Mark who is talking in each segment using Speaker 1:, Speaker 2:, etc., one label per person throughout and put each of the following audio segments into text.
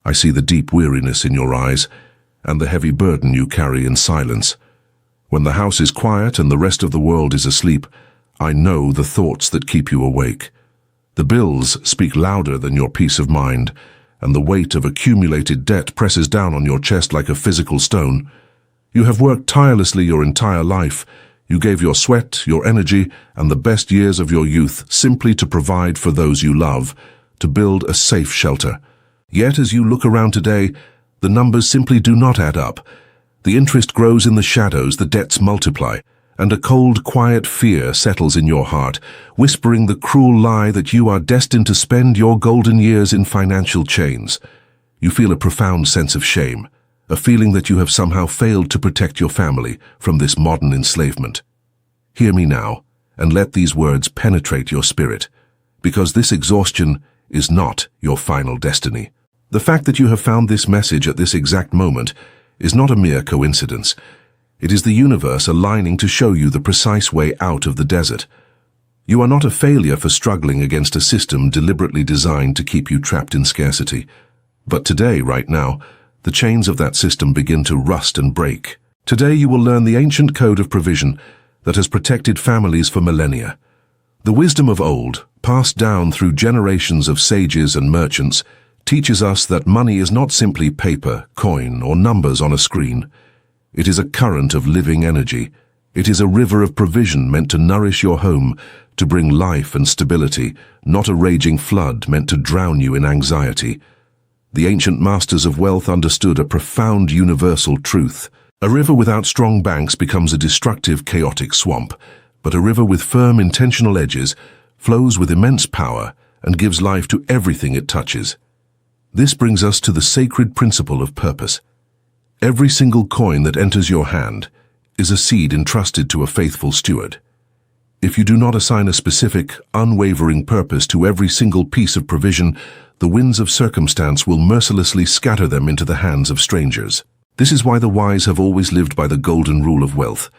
Speaker 1: I see the deep weariness in your eyes and the heavy burden you carry in silence. When the house is quiet and the rest of the world is asleep, I know the thoughts that keep you awake. The bills speak louder than your peace of mind, and the weight of accumulated debt presses down on your chest like a physical stone. You have worked tirelessly your entire life. You gave your sweat, your energy, and the best years of your youth simply to provide for those you love, to build a safe shelter. Yet as you look around today, the numbers simply do not add up. The interest grows in the shadows, the debts multiply, and a cold, quiet fear settles in your heart, whispering the cruel lie that you are destined to spend your golden years in financial chains. You feel a profound sense of shame, a feeling that you have somehow failed to protect your family from this modern enslavement. Hear me now, and let these words penetrate your spirit, because this exhaustion is not your final destiny. The fact that you have found this message at this exact moment is not a mere coincidence. It is the universe aligning to show you the precise way out of the desert. You are not a failure for struggling against a system deliberately designed to keep you trapped in scarcity. But today, right now, the chains of that system begin to rust and break. Today you will learn the ancient code of provision that has protected families for millennia. The wisdom of old, passed down through generations of sages and merchants, teaches us that money is not simply paper, coin, or numbers on a screen. It is a current of living energy. It is a river of provision meant to nourish your home, to bring life and stability, not a raging flood meant to drown you in anxiety. The ancient masters of wealth understood a profound universal truth. A river without strong banks becomes a destructive, chaotic swamp, but a river with firm, intentional edges flows with immense power and gives life to everything it touches. This brings us to the sacred principle of purpose. Every single coin that enters your hand is a seed entrusted to a faithful steward. If you do not assign a specific, unwavering purpose to every single piece of provision, the winds of circumstance will mercilessly scatter them into the hands of strangers. This is why the wise have always lived by the golden rule of wealth,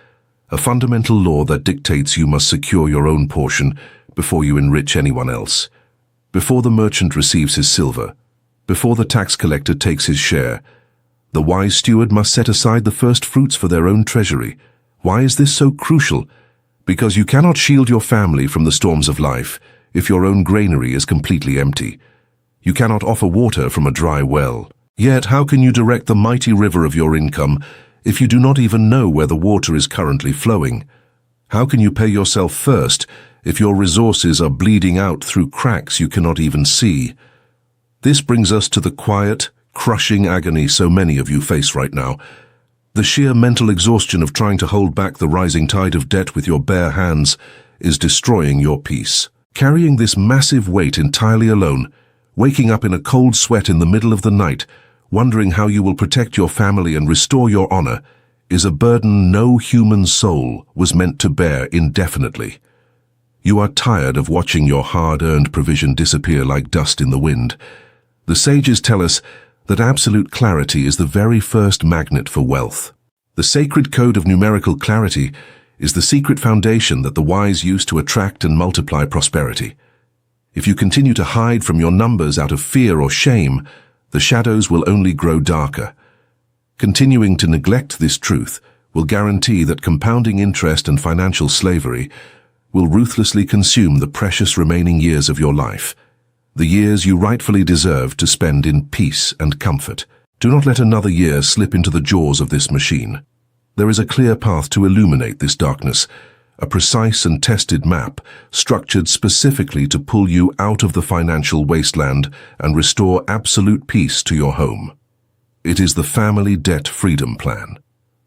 Speaker 1: a fundamental law that dictates you must secure your own portion before you enrich anyone else. Before the merchant receives his silver, before the tax collector takes his share, the wise steward must set aside the first fruits for their own treasury. Why is this so crucial? Because you cannot shield your family from the storms of life if your own granary is completely empty. You cannot offer water from a dry well. Yet how can you direct the mighty river of your income if you do not even know where the water is currently flowing? How can you pay yourself first if your resources are bleeding out through cracks you cannot even see? This brings us to the quiet, crushing agony so many of you face right now. The sheer mental exhaustion of trying to hold back the rising tide of debt with your bare hands is destroying your peace. Carrying this massive weight entirely alone, waking up in a cold sweat in the middle of the night, wondering how you will protect your family and restore your honor, is a burden no human soul was meant to bear indefinitely. You are tired of watching your hard-earned provision disappear like dust in the wind. The sages tell us that absolute clarity is the very first magnet for wealth. The sacred code of numerical clarity is the secret foundation that the wise use to attract and multiply prosperity. If you continue to hide from your numbers out of fear or shame, the shadows will only grow darker. Continuing to neglect this truth will guarantee that compounding interest and financial slavery will ruthlessly consume the precious remaining years of your life, the years you rightfully deserve to spend in peace and comfort. Do not let another year slip into the jaws of this machine. There is a clear path to illuminate this darkness, a precise and tested map structured specifically to pull you out of the financial wasteland and restore absolute peace to your home. It is the Family Debt Freedom Plan.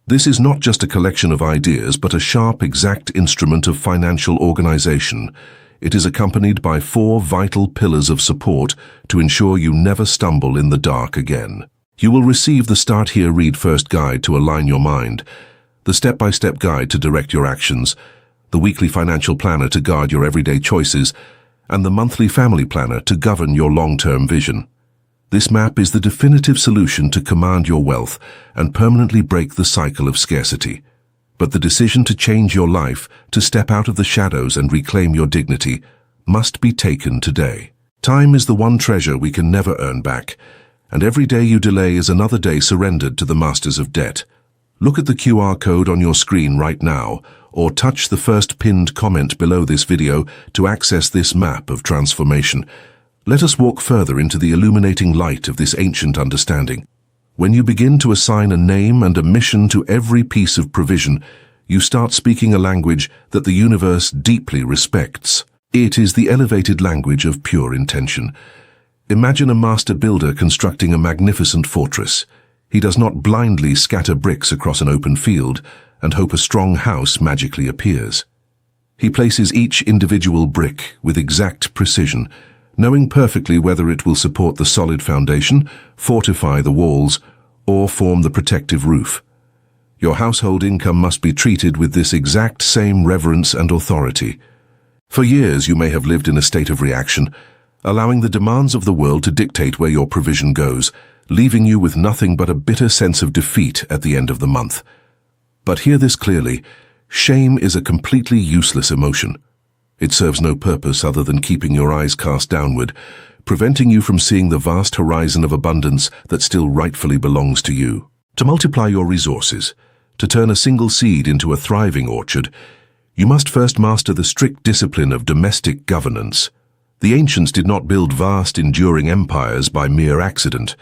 Speaker 1: This is not just a collection of ideas, but a sharp, exact instrument of financial organization. It is accompanied by 4 vital pillars of support to ensure you never stumble in the dark again. You will receive the Start Here, Read First guide to align your mind, the step-by-step guide to direct your actions, the weekly financial planner to guard your everyday choices, and the monthly family planner to govern your long-term vision. This map is the definitive solution to command your wealth and permanently break the cycle of scarcity. But the decision to change your life, to step out of the shadows and reclaim your dignity, must be taken today. Time is the one treasure we can never earn back, and every day you delay is another day surrendered to the masters of debt. Look at the QR code on your screen right now, or touch the first pinned comment below this video to access this map of transformation. Let us walk further into the illuminating light of this ancient understanding. When you begin to assign a name and a mission to every piece of provision, you start speaking a language that the universe deeply respects. It is the elevated language of pure intention. Imagine a master builder constructing a magnificent fortress. He does not blindly scatter bricks across an open field and hope a strong house magically appears. He places each individual brick with exact precision, knowing perfectly whether it will support the solid foundation, fortify the walls, or form the protective roof. Your household income must be treated with this exact same reverence and authority. For years you may have lived in a state of reaction, allowing the demands of the world to dictate where your provision goes, leaving you with nothing but a bitter sense of defeat at the end of the month. But hear this clearly, shame is a completely useless emotion. It serves no purpose other than keeping your eyes cast downward, preventing you from seeing the vast horizon of abundance that still rightfully belongs to you. To multiply your resources, to turn a single seed into a thriving orchard, you must first master the strict discipline of domestic governance. The ancients did not build vast, enduring empires by mere accident.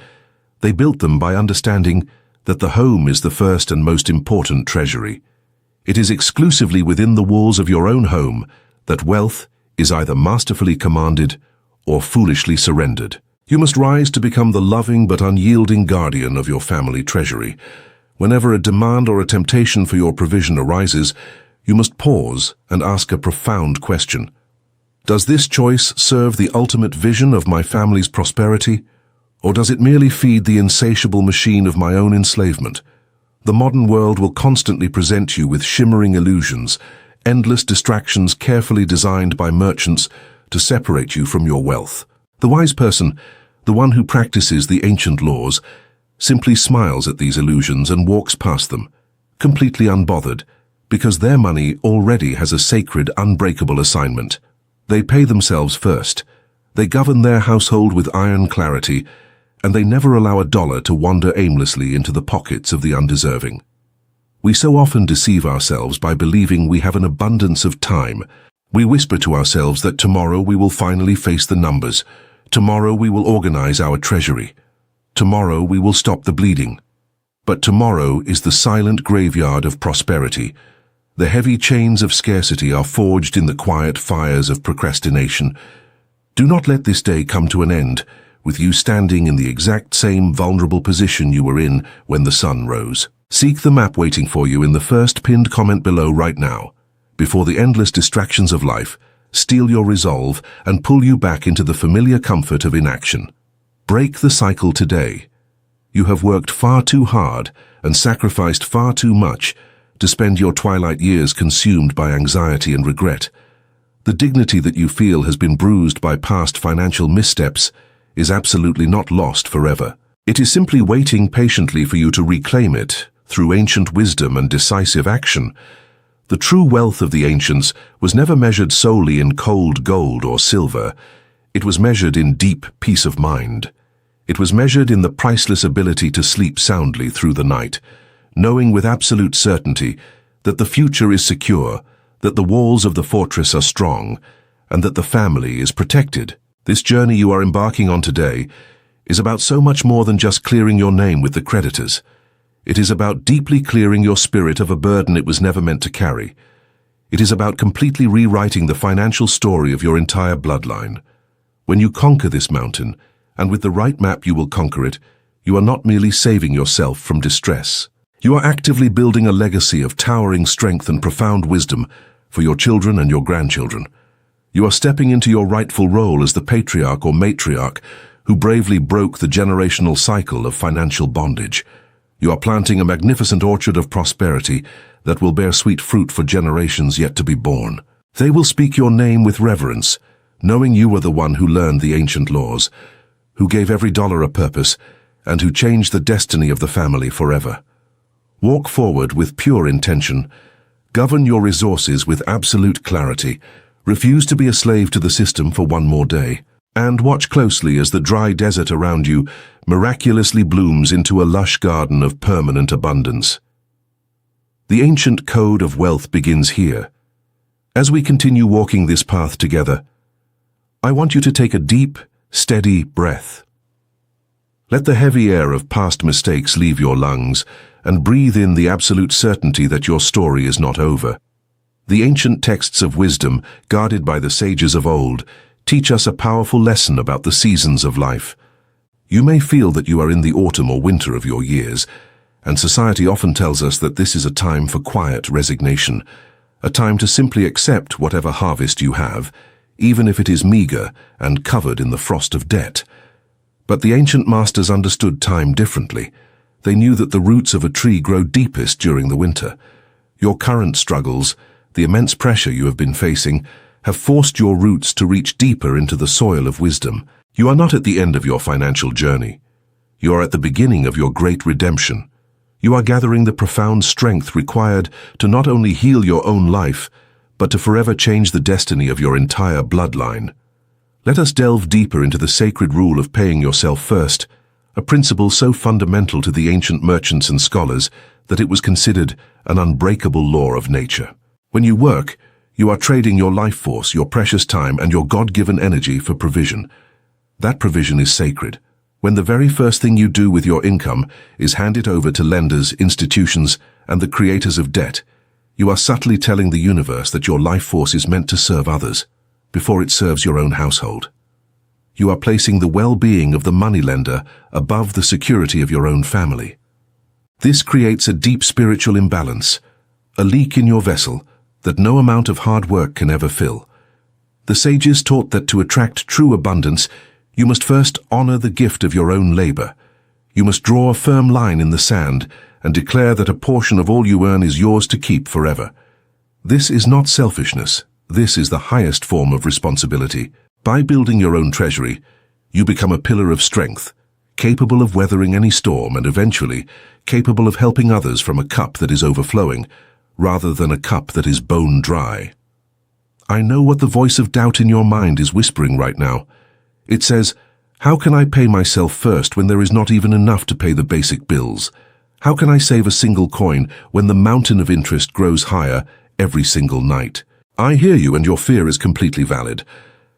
Speaker 1: They built them by understanding that the home is the first and most important treasury. It is exclusively within the walls of your own home that wealth is either masterfully commanded or foolishly surrendered. You must rise to become the loving but unyielding guardian of your family treasury. Whenever a demand or a temptation for your provision arises, you must pause and ask a profound question. Does this choice serve the ultimate vision of my family's prosperity, or does it merely feed the insatiable machine of my own enslavement? The modern world will constantly present you with shimmering illusions, endless distractions carefully designed by merchants to separate you from your wealth. The wise person, the one who practices the ancient laws, simply smiles at these illusions and walks past them, completely unbothered, because their money already has a sacred, unbreakable assignment. They pay themselves first. They govern their household with iron clarity, and they never allow a dollar to wander aimlessly into the pockets of the undeserving. We so often deceive ourselves by believing we have an abundance of time. We whisper to ourselves that tomorrow we will finally face the numbers. Tomorrow we will organize our treasury. Tomorrow we will stop the bleeding. But tomorrow is the silent graveyard of prosperity. The heavy chains of scarcity are forged in the quiet fires of procrastination. Do not let this day come to an end with you standing in the exact same vulnerable position you were in when the sun rose. Seek the map waiting for you in the first pinned comment below right now. Before the endless distractions of life steal your resolve and pull you back into the familiar comfort of inaction. Break the cycle today. You have worked far too hard and sacrificed far too much to spend your twilight years consumed by anxiety and regret. The dignity that you feel has been bruised by past financial missteps is absolutely not lost forever. It is simply waiting patiently for you to reclaim it through ancient wisdom and decisive action. The true wealth of the ancients was never measured solely in cold gold or silver. It was measured in deep peace of mind. It was measured in the priceless ability to sleep soundly through the night, knowing with absolute certainty that the future is secure, that the walls of the fortress are strong, and that the family is protected. This journey you are embarking on today is about so much more than just clearing your name with the creditors. It is about deeply clearing your spirit of a burden it was never meant to carry. It is about completely rewriting the financial story of your entire bloodline. When you conquer this mountain, and with the right map you will conquer it, you are not merely saving yourself from distress. You are actively building a legacy of towering strength and profound wisdom for your children and your grandchildren. You are stepping into your rightful role as the patriarch or matriarch who bravely broke the generational cycle of financial bondage. You are planting a magnificent orchard of prosperity that will bear sweet fruit for generations yet to be born. They will speak your name with reverence, knowing you were the one who learned the ancient laws, who gave every dollar a purpose, and who changed the destiny of the family forever. Walk forward with pure intention. Govern your resources with absolute clarity. Refuse to be a slave to the system for one more day. And watch closely as the dry desert around you miraculously blooms into a lush garden of permanent abundance. The ancient code of wealth begins here. As we continue walking this path together, I want you to take a deep, steady breath. Let the heavy air of past mistakes leave your lungs and breathe in the absolute certainty that your story is not over. The ancient texts of wisdom, guarded by the sages of old, teach us a powerful lesson about the seasons of life. You may feel that you are in the autumn or winter of your years, and society often tells us that this is a time for quiet resignation, a time to simply accept whatever harvest you have, even if it is meager and covered in the frost of debt. But the ancient masters understood time differently. They knew that the roots of a tree grow deepest during the winter. Your current struggles, the immense pressure you have been facing, have forced your roots to reach deeper into the soil of wisdom. You are not at the end of your financial journey. You are at the beginning of your great redemption. You are gathering the profound strength required to not only heal your own life, but to forever change the destiny of your entire bloodline. Let us delve deeper into the sacred rule of paying yourself first, a principle so fundamental to the ancient merchants and scholars that it was considered an unbreakable law of nature. When you work, you are trading your life force, your precious time, and your God-given energy for provision. That provision is sacred. When the very first thing you do with your income is hand it over to lenders, institutions, and the creators of debt, you are subtly telling the universe that your life force is meant to serve others before it serves your own household. You are placing the well-being of the moneylender above the security of your own family. This creates a deep spiritual imbalance, a leak in your vessel that no amount of hard work can ever fill. The sages taught that to attract true abundance, you must first honor the gift of your own labor. You must draw a firm line in the sand and declare that a portion of all you earn is yours to keep forever. This is not selfishness. This is the highest form of responsibility. By building your own treasury, you become a pillar of strength, capable of weathering any storm and eventually capable of helping others from a cup that is overflowing, rather than a cup that is bone dry. I know what the voice of doubt in your mind is whispering right now. It says, how can I pay myself first when there is not even enough to pay the basic bills? How can I save a single coin when the mountain of interest grows higher every single night? I hear you, and your fear is completely valid.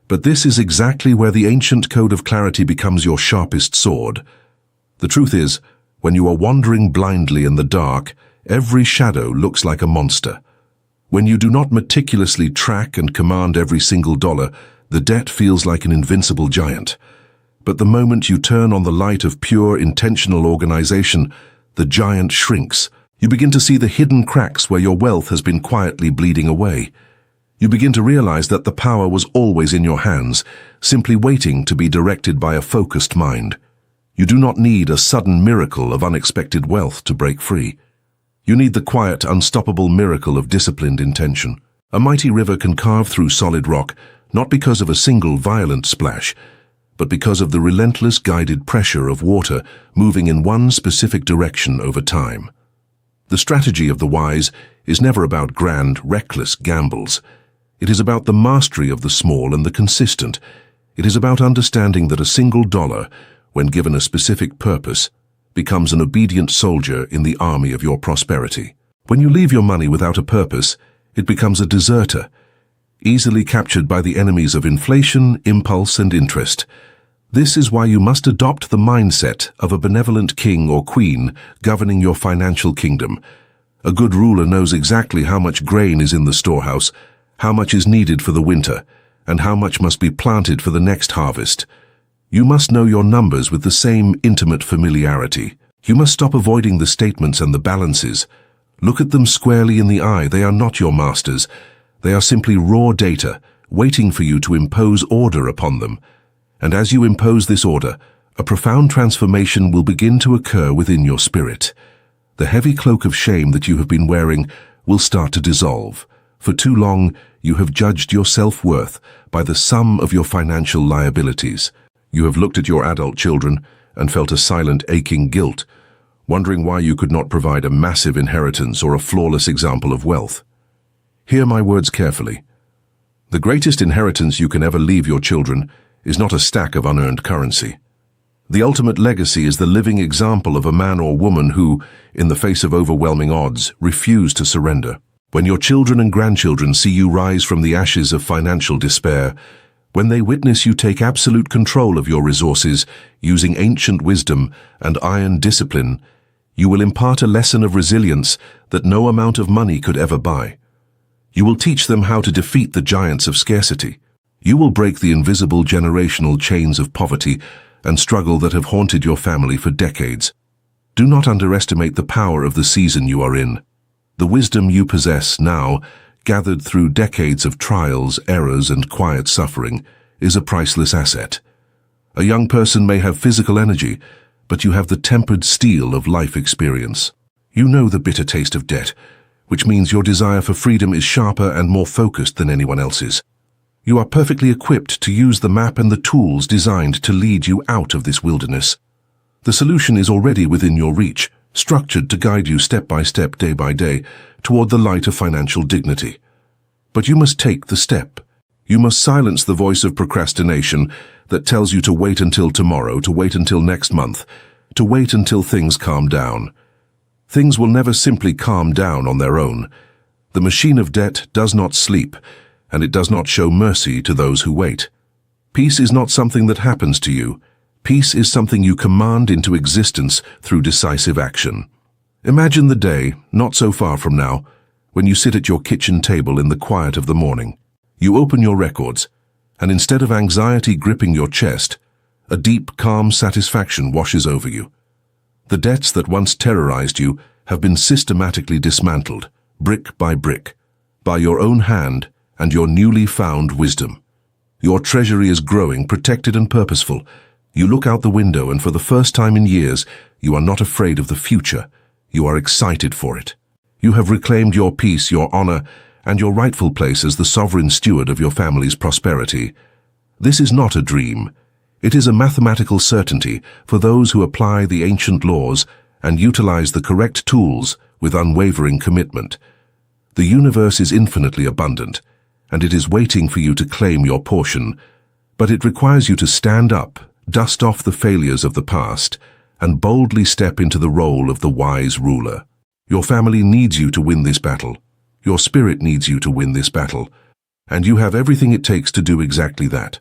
Speaker 1: But this is exactly where the ancient code of clarity becomes your sharpest sword. The truth is, when you are wandering blindly in the dark, every shadow looks like a monster. When you do not meticulously track and command every single dollar, the debt feels like an invincible giant. But the moment you turn on the light of pure, intentional organization, the giant shrinks. You begin to see the hidden cracks where your wealth has been quietly bleeding away. You begin to realize that the power was always in your hands, simply waiting to be directed by a focused mind. You do not need a sudden miracle of unexpected wealth to break free. You need the quiet, unstoppable miracle of disciplined intention. A mighty river can carve through solid rock, not because of a single violent splash, but because of the relentless guided pressure of water moving in one specific direction over time. The strategy of the wise is never about grand, reckless gambles. It is about the mastery of the small and the consistent. It is about understanding that a single dollar, when given a specific purpose, becomes an obedient soldier in the army of your prosperity. When you leave your money without a purpose, it becomes a deserter, easily captured by the enemies of inflation, impulse, and interest. This is why you must adopt the mindset of a benevolent king or queen governing your financial kingdom. A good ruler knows exactly how much grain is in the storehouse, how much is needed for the winter, and how much must be planted for the next harvest. You must know your numbers with the same intimate familiarity. You must stop avoiding the statements and the balances. Look at them squarely in the eye. They are not your masters. They are simply raw data, waiting for you to impose order upon them. And as you impose this order, a profound transformation will begin to occur within your spirit. The heavy cloak of shame that you have been wearing will start to dissolve. For too long, you have judged your self-worth by the sum of your financial liabilities. You have looked at your adult children and felt a silent, aching guilt, wondering why you could not provide a massive inheritance or a flawless example of wealth. Hear my words carefully. The greatest inheritance you can ever leave your children is not a stack of unearned currency. The ultimate legacy is the living example of a man or woman who, in the face of overwhelming odds, refuse to surrender. When your children and grandchildren see you rise from the ashes of financial despair, when they witness you take absolute control of your resources using ancient wisdom and iron discipline, you will impart a lesson of resilience that no amount of money could ever buy. You will teach them how to defeat the giants of scarcity. You will break the invisible generational chains of poverty and struggle that have haunted your family for decades. Do not underestimate the power of the season you are in. The wisdom you possess now, gathered through decades of trials, errors, and quiet suffering, is a priceless asset. A young person may have physical energy, but you have the tempered steel of life experience. You know the bitter taste of debt, which means your desire for freedom is sharper and more focused than anyone else's. You are perfectly equipped to use the map and the tools designed to lead you out of this wilderness. The solution is already within your reach, structured to guide you step by step, day by day, toward the light of financial dignity. But you must take the step. You must silence the voice of procrastination that tells you to wait until tomorrow, to wait until next month, to wait until things calm down. Things will never simply calm down on their own. The machine of debt does not sleep, and it does not show mercy to those who wait. Peace is not something that happens to you. Peace is something you command into existence through decisive action. Imagine the day, not so far from now, when you sit at your kitchen table in the quiet of the morning. You open your records, and instead of anxiety gripping your chest, a deep, calm satisfaction washes over you. The debts that once terrorized you have been systematically dismantled, brick by your own hand and your newly found wisdom. Your treasury is growing, protected and purposeful. You look out the window, and for the first time in years, you are not afraid of the future. You are excited for it. You have reclaimed your peace, your honor, and your rightful place as the sovereign steward of your family's prosperity. This is not a dream. It is a mathematical certainty for those who apply the ancient laws and utilize the correct tools with unwavering commitment. The universe is infinitely abundant, and it is waiting for you to claim your portion, but it requires you to stand up, dust off the failures of the past, and boldly step into the role of the wise ruler. Your family needs you to win this battle. Your spirit needs you to win this battle, and you have everything it takes to do exactly that.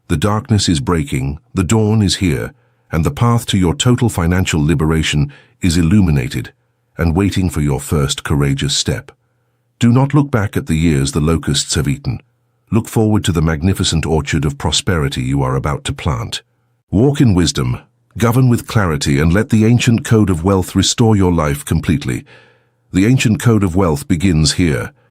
Speaker 1: The darkness is breaking, the dawn is here, and the path to your total financial liberation is illuminated and waiting for your first courageous step. Do not look back at the years the locusts have eaten. Look forward to the magnificent orchard of prosperity you are about to plant. Walk in wisdom, govern with clarity, and let the ancient code of wealth restore your life completely. The ancient code of wealth begins here,